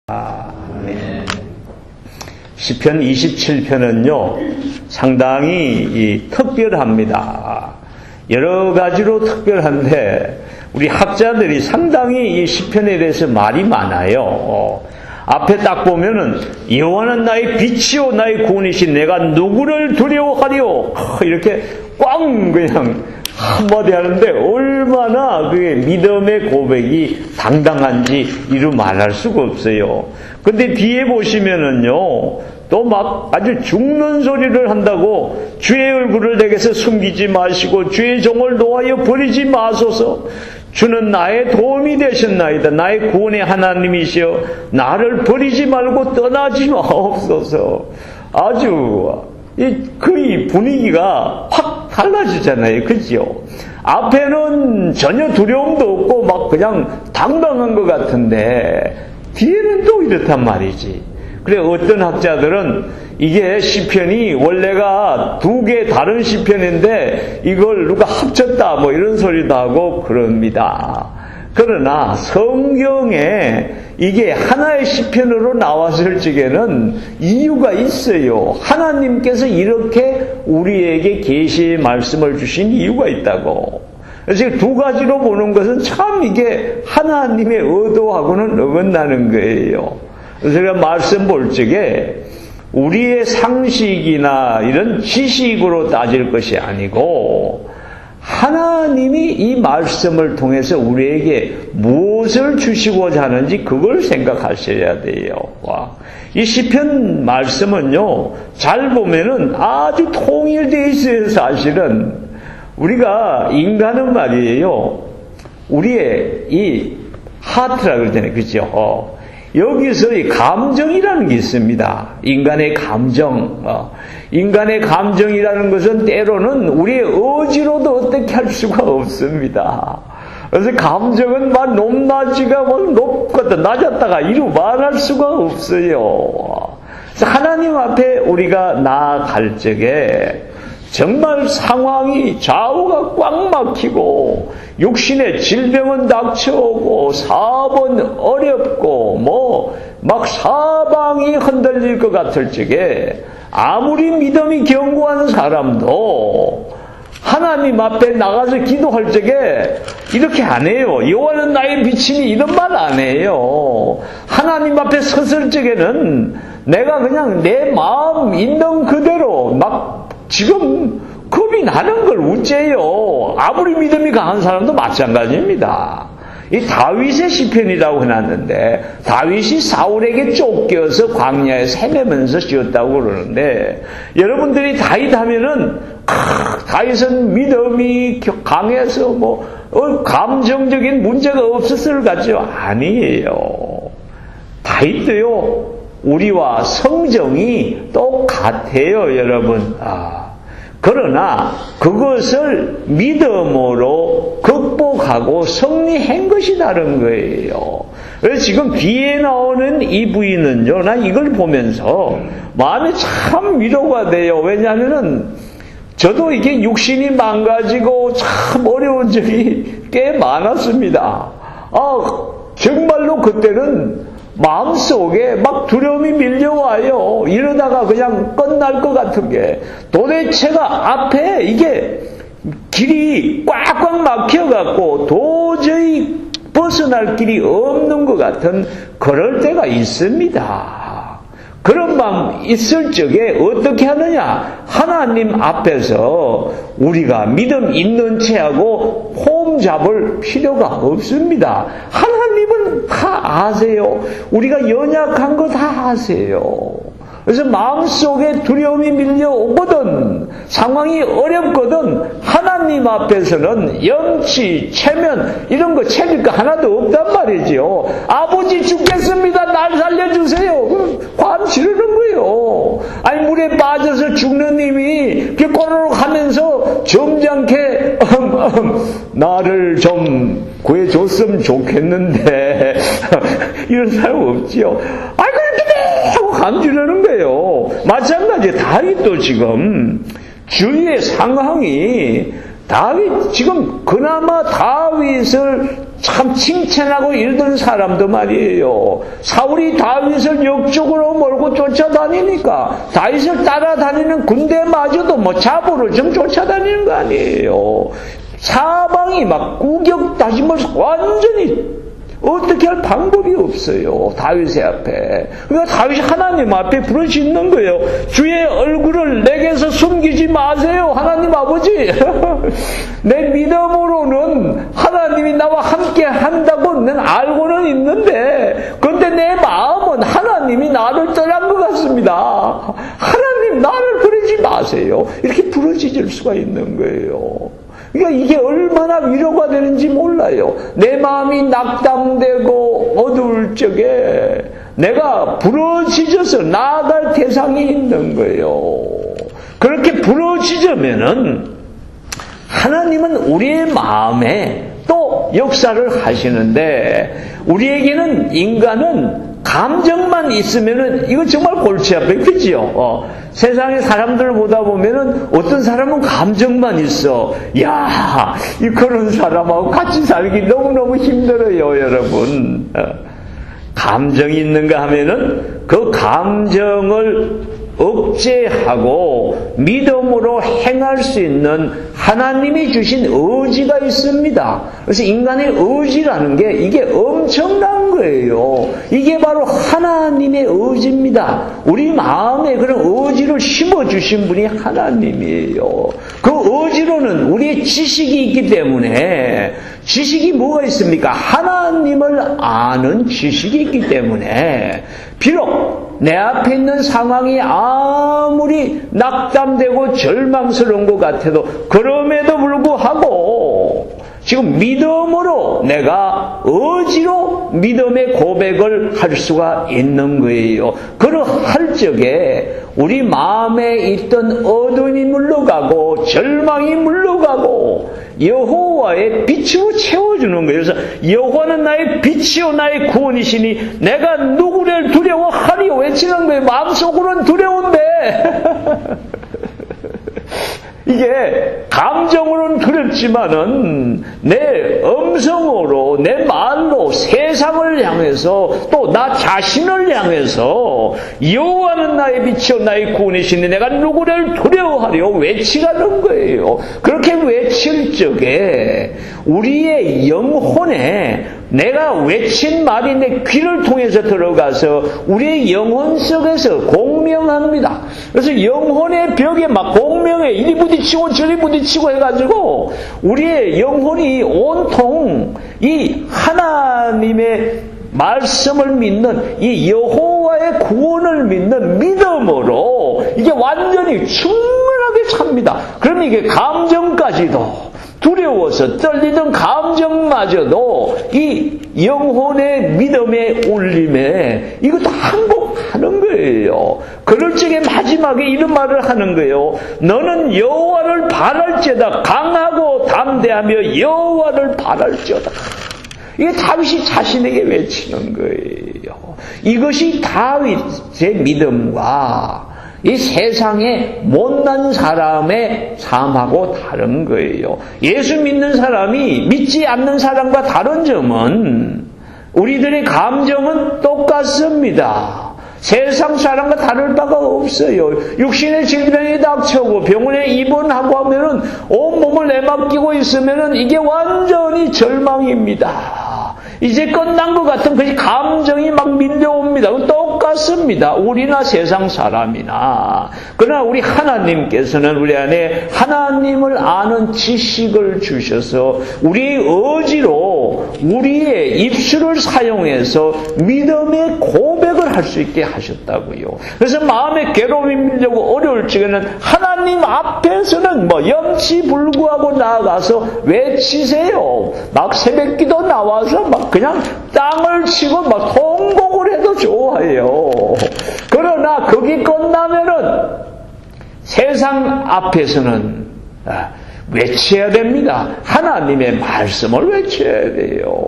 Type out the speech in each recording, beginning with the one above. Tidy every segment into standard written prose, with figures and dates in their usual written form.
네. 시편 27편은요 상당히 특별합니다. 여러 가지로 특별한데 우리 학자들이 상당히 이 시편에 대해서 말이 많아요. 앞에 딱 보면은 여호와는 나의 빛이요 나의 구원이신 내가 누구를 두려워하리요, 이렇게 꽝 그냥 한마디 하는데 얼마나 그게 믿음의 고백이 당당한지 이루 말할 수가 없어요. 근데 뒤에 보시면은요 또 막 아주 죽는 소리를 한다고, 주의 얼굴을 내게서 숨기지 마시고 주의 종을 놓아여 버리지 마소서. 주는 나의 도움이 되셨나이다. 나의 구원의 하나님이시여 나를 버리지 말고 떠나지 마옵소서. 아주 그 분위기가 확 달라지잖아요. 그죠? 앞에는 전혀 두려움도 없고 막 그냥 당당한 것 같은데 뒤에는 또 이렇단 말이지. 그래 어떤 학자들은 이게 시편이 원래가 두 개 다른 시편인데 이걸 누가 합쳤다 뭐 이런 소리도 하고 그럽니다. 그러나 성경에 이게 하나의 시편으로 나왔을 적에는 이유가 있어요. 하나님께서 이렇게 우리에게 계시의 말씀을 주신 이유가 있다고. 그래서 두 가지로 보는 것은 참 이게 하나님의 의도하고는 어긋나는 거예요. 그래서 제가 말씀 볼 적에 우리의 상식이나 이런 지식으로 따질 것이 아니고 하나님이 이 말씀을 통해서 우리에게 무엇을 주시고자 하는지 그걸 생각하셔야 돼요. 이 시편 말씀은요 잘 보면은 아주 통일되어 있어요. 사실은 우리가 인간은 말이에요 우리의 이 하트라 그러잖아요. 그죠? 여기서 이 감정이라는 게 있습니다. 인간의 감정. 인간의 감정이라는 것은 때로는 우리의 의지로도 어떻게 할 수가 없습니다. 그래서 감정은 막 높낮이가 막 높거든 낮았다가 이루 말할 수가 없어요. 그래서 하나님 앞에 우리가 나아갈 적에 정말 상황이 좌우가 꽉 막히고 육신의 질병은 닥쳐오고 사업은 어렵고 뭐 막 사방이 흔들릴 것 같을 적에 아무리 믿음이 견고한 사람도 하나님 앞에 나가서 기도할 적에 이렇게 안 해요. 여호와는 나의 빛이니 이런 말 안 해요. 하나님 앞에 섰을 적에는 내가 그냥 내 마음 있는 그대로 막 지금 겁이 나는 걸 우째요. 아무리 믿음이 강한 사람도 마찬가지입니다. 이 다윗의 시편이라고 해놨는데 다윗이 사울에게 쫓겨서 광야에서 헤매면서 지었다고 그러는데 여러분들이 다윗 하면은 다윗은 믿음이 강해서 뭐 감정적인 문제가 없었을 것 같죠? 아니에요. 다윗도요 우리와 성정이 똑같아요, 여러분. 그러나 그것을 믿음으로 극복하고 승리한 것이 다른 거예요. 그래서 지금 뒤에 나오는 이 부인은요, 난 이걸 보면서 마음이 참 위로가 돼요. 왜냐하면은 저도 이게 육신이 망가지고 참 어려운 적이 꽤 많았습니다. 정말로 그때는 마음속에 막 두려움이 밀려와요. 이러다가 그냥 끝날 것 같은 게 도대체가 앞에 이게 길이 꽉꽉 막혀갖고 도저히 벗어날 길이 없는 것 같은 그럴 때가 있습니다. 그런 마음 있을 적에 어떻게 하느냐? 하나님 앞에서 우리가 믿음 있는 채하고 폼 잡을 필요가 없습니다. 하나님은 다 아세요. 우리가 연약한 거 다 아세요. 그래서 마음속에 두려움이 밀려오거든 상황이 어렵거든 하나님 앞에서는 염치, 체면 이런 거 챙길 거 하나도 없단 말이죠. 아버지 죽겠습니다. 날 살려주세요. 관 지르는 거예요. 아니 물에 빠져서 죽는 님이 꼬르륵 하면서 점잖게 나를 좀 구해줬으면 좋겠는데 이런 사람 없지요. 하고 감지르는 거예요. 마찬가지 다윗도 지금 주위의 상황이 다윗 지금 그나마 다윗을 참 칭찬하고 이러던 사람도 말이에요. 사울이 다윗을 역적으로 몰고 쫓아다니니까 다윗을 따라다니는 군대마저도 뭐 잡으러 좀 쫓아다니는 거 아니에요. 사방이 막 구격다짐을 완전히 어떻게 할 방법이 없어요. 다윗의 앞에. 그러니까 다윗이 하나님 앞에 부르짖는 거예요. 주의 얼굴을 내게서 숨기지 마세요. 하나님 아버지. 내 믿음으로는 하나님이 나와 함께 한다고는 알고는 있는데, 그런데 내 마음은 하나님이 나를 떠난 것 같습니다. 하나님 나를 버리지 마세요. 이렇게 부르짖을 수가 있는 거예요. 그러니까 이게 얼마나 위로가 되는지 몰라요. 내 마음이 낙담되고 어두울 적에 내가 부르짖어서 나아갈 대상이 있는 거예요. 그렇게 부르짖으면은 하나님은 우리의 마음에 또 역사를 하시는데, 우리에게는 인간은 감정만 있으면은 이거 정말 골치 아파요. 그죠? 세상의 사람들을 보다 보면은 어떤 사람은 감정만 있어. 야, 그런 사람하고 같이 살기 너무너무 힘들어요, 여러분. 감정이 있는가 하면은 그 감정을 억제하고 믿음으로 행할 수 있는 하나님이 주신 의지가 있습니다. 그래서 인간의 의지라는 게 이게 엄청난 거예요. 이게 바로 하나님의 의지입니다. 우리 마음에 그런 의지를 심어주신 분이 하나님이에요. 그 의지로는 우리의 지식이 있기 때문에, 지식이 뭐가 있습니까? 하나님을 아는 지식이 있기 때문에 비록 내 앞에 있는 상황이 아무리 낙담되고 절망스러운 것 같아도 그럼에도 불구하고 지금 믿음으로 내가 의지로 믿음의 고백을 할 수가 있는 거예요. 그러할 적에 우리 마음에 있던 어둠이 물러가고 절망이 물러가고 여호와의 빛으로 채워주는 거예요. 그래서 여호와는 나의 빛이요 나의 구원이시니 내가 누구를 두려워하리요 외치는 거예요. 마음속으로는 두려운데 이게 감정으로는 그렇지만은 내 음성으로 내 말로 세상을 향해서 또 나 자신을 향해서 여호와는 나의 빛이요 나의 구원이시니 내가 누구를 두려워하려 외치라는 거예요. 그렇게 외칠 적에 우리의 영혼에 내가 외친 말이 내 귀를 통해서 들어가서 우리의 영혼 속에서 공명합니다. 그래서 영혼의 벽에 막 공명해 이리 부딪히고 저리 부딪히고 해가지고 우리의 영혼이 온통 이 하나님의 말씀을 믿는 이 여호와의 구원을 믿는 믿음으로 이게 완전히 충만하게 찹니다. 그러면 이게 감정까지도 두려워서 떨리던 감정마저도 이 영혼의 믿음의 울림에 이것도 항복하는 거예요. 그럴 적에 마지막에 이런 말을 하는 거예요. 너는 여호와를 바랄지어다. 강하고 담대하며 여호와를 바랄지어다. 이게 다윗이 자신에게 외치는 거예요. 이것이 다윗의 믿음과 이 세상의 못난 사람의 삶하고 다른 거예요. 예수 믿는 사람이 믿지 않는 사람과 다른 점은 우리들의 감정은 똑같습니다. 세상 사람과 다를 바가 없어요. 육신의 질병이 닥쳐오고 병원에 입원하고 하면은 온몸을 내맡기고 있으면은 이게 완전히 절망입니다. 이제 끝난 것 같은 그 감정이 막 밀려옵니다. 똑같습니다. 우리나 세상 사람이나. 그러나 우리 하나님께서는 우리 안에 하나님을 아는 지식을 주셔서 우리의 의지로 우리의 입술을 사용해서 믿음의 고백을 할 수 있게 하셨다고요. 그래서 마음에 괴로움이 밀려고 어려울 적에는 하나님 앞에서는 염치불구하고 나아가서 외치세요. 막 새벽기도 나와서 막 그냥 땅을 치고 막 통곡을 해도 좋아해요. 그러나 거기 끝나면은 세상 앞에서는 외쳐야 됩니다. 하나님의 말씀을 외쳐야 돼요.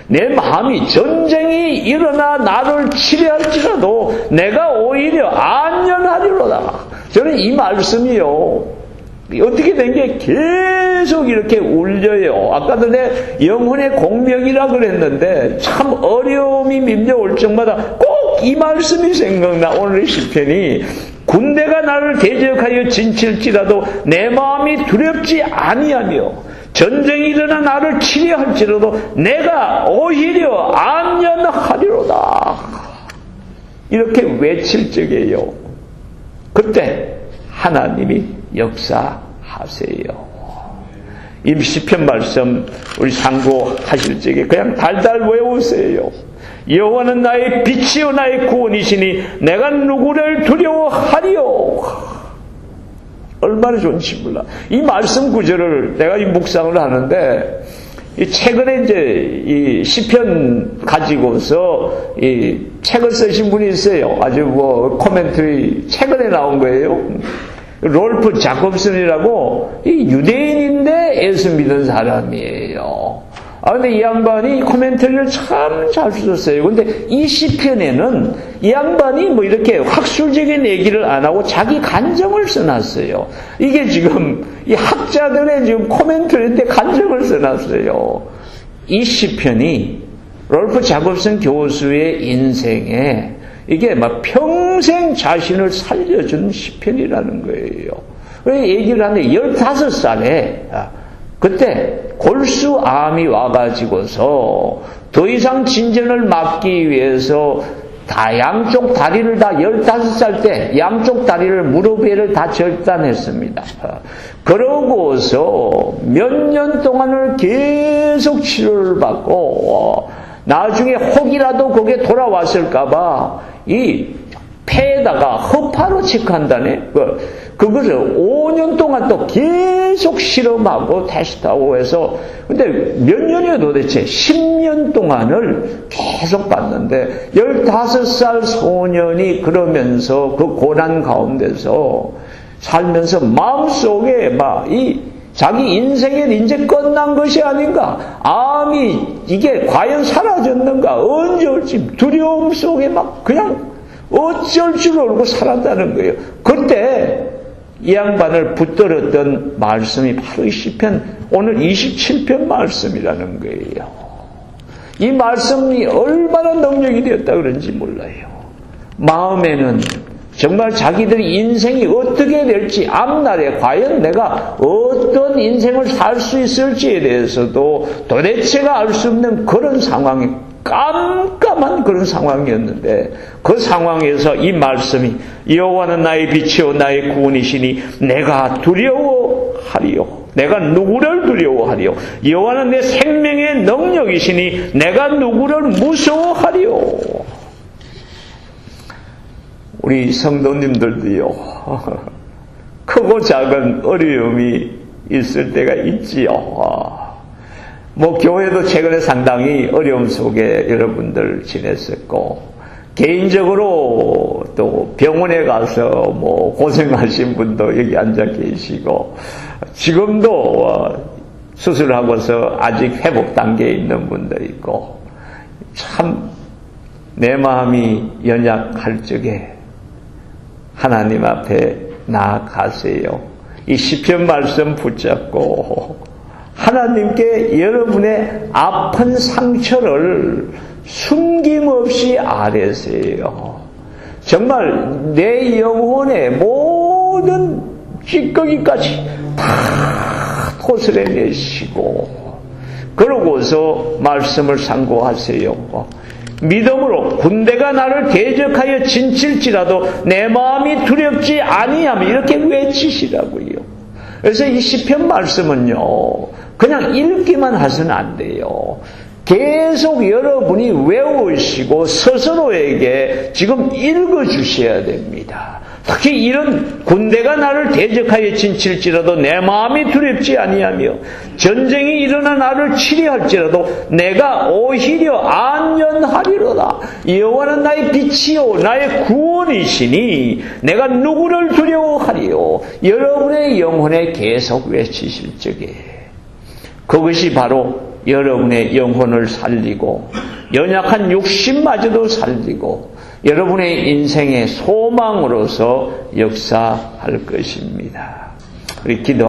내 마음이 전쟁이 일어나 나를 치료할지라도 내가 오히려 안전하리로다. 저는 이 말씀이요. 어떻게 된 게 계속 이렇게 울려요. 아까도 내 영혼의 공명이라 그랬는데 참 어려움이 밀려올 적마다 꼭 이 말씀이 생각나. 오늘의 시편이 군대가 나를 대적하여 진칠지라도 내 마음이 두렵지 아니하며 전쟁이 일어나 나를 치려 할지라도 내가 오히려 안전하리로다. 이렇게 외칠 적이에요. 그때 하나님이 역사하세요. 이 시편 말씀 우리 상고하실 적에 그냥 달달 외우세요. 여호와는 나의 빛이요 나의 구원이시니 내가 누구를 두려워하리요. 얼마나 좋은지 몰라. 이 말씀 구절을 내가 이 묵상을 하는데 최근에 이제 이 시편 가지고서 이 책을 쓰신 분이 있어요. 아주 코멘터리 최근에 나온 거예요. 롤프 자콥슨이라고 이 유대인인데 예수 믿은 사람이에요. 근데 이 양반이 코멘터리를 참 잘 썼어요. 근데 이 시편에는 이 양반이 이렇게 학술적인 얘기를 안 하고 자기 간정을 써놨어요. 이게 지금 이 학자들의 지금 코멘터리인데 간정을 써놨어요. 이 시편이 롤프 자콥슨 교수의 인생에 이게 평생 자신을 살려준 시편이라는 거예요. 얘기를 하는데 15살에 그때 골수암이 와가지고서 더 이상 진전을 막기 위해서 양쪽 다리를 다 15살 때 양쪽 다리를 무릎에를 다 절단했습니다. 그러고서 몇 년 동안을 계속 치료를 받고 나중에 혹이라도 거기에 돌아왔을까봐 이 폐에다가 허파로 체크한다네. 그것을 5년 동안 또 계속 실험하고 테스트하고 해서 근데 몇 년이요 도대체 10년 동안을 계속 봤는데 15살 소년이 그러면서 그 고난 가운데서 살면서 마음속에 자기 인생은 이제 끝난 것이 아닌가? 암이 이게 과연 사라졌는가? 언제 올지 두려움 속에 그냥 어쩔 줄 모르고 살았다는 거예요. 그때 이 양반을 붙들었던 말씀이 바로 이 시편 오늘 27편 말씀이라는 거예요. 이 말씀이 얼마나 능력이 되었다 그런지 몰라요. 마음에는 정말 자기들의 인생이 어떻게 될지 앞날에 과연 내가 어떤 인생을 살 수 있을지에 대해서도 도대체가 알 수 없는 그런 상황이 깜깜한 그런 상황이었는데 그 상황에서 이 말씀이 여호와는 나의 빛이요 나의 구원이시니 내가 두려워하리요. 내가 누구를 두려워하리요. 여호와는 내 생명의 능력이시니 내가 누구를 무서워하리요. 우리 성도님들도요. 크고 작은 어려움이 있을 때가 있지요. 교회도 최근에 상당히 어려움 속에 여러분들 지냈었고, 개인적으로 또 병원에 가서 고생하신 분도 여기 앉아 계시고, 지금도 수술하고서 아직 회복 단계에 있는 분도 있고, 참 내 마음이 연약할 적에 하나님 앞에 나아가세요. 이 시편 말씀 붙잡고 하나님께 여러분의 아픈 상처를 숨김없이 아뢰세요. 정말 내 영혼의 모든 찌꺼기까지 다 토설해내시고 그러고서 말씀을 상고하세요. 믿음으로 군대가 나를 대적하여 진칠지라도 내 마음이 두렵지 아니하며 이렇게 외치시라고요. 그래서 이 시편 말씀은요 그냥 읽기만 하서는 안 돼요. 계속 여러분이 외우시고 스스로에게 지금 읽어주셔야 됩니다. 특히 이런 군대가 나를 대적하여 진칠지라도 내 마음이 두렵지 아니하며 전쟁이 일어나 나를 치리할지라도 내가 오히려 안전하리로다. 여호와는 나의 빛이요 나의 구원이시니 내가 누구를 두려워하리요. 여러분의 영혼에 계속 외치실 적에 그것이 바로 여러분의 영혼을 살리고 연약한 육신마저도 살리고 여러분의 인생의 소망으로서 역사할 것입니다. 우리 기도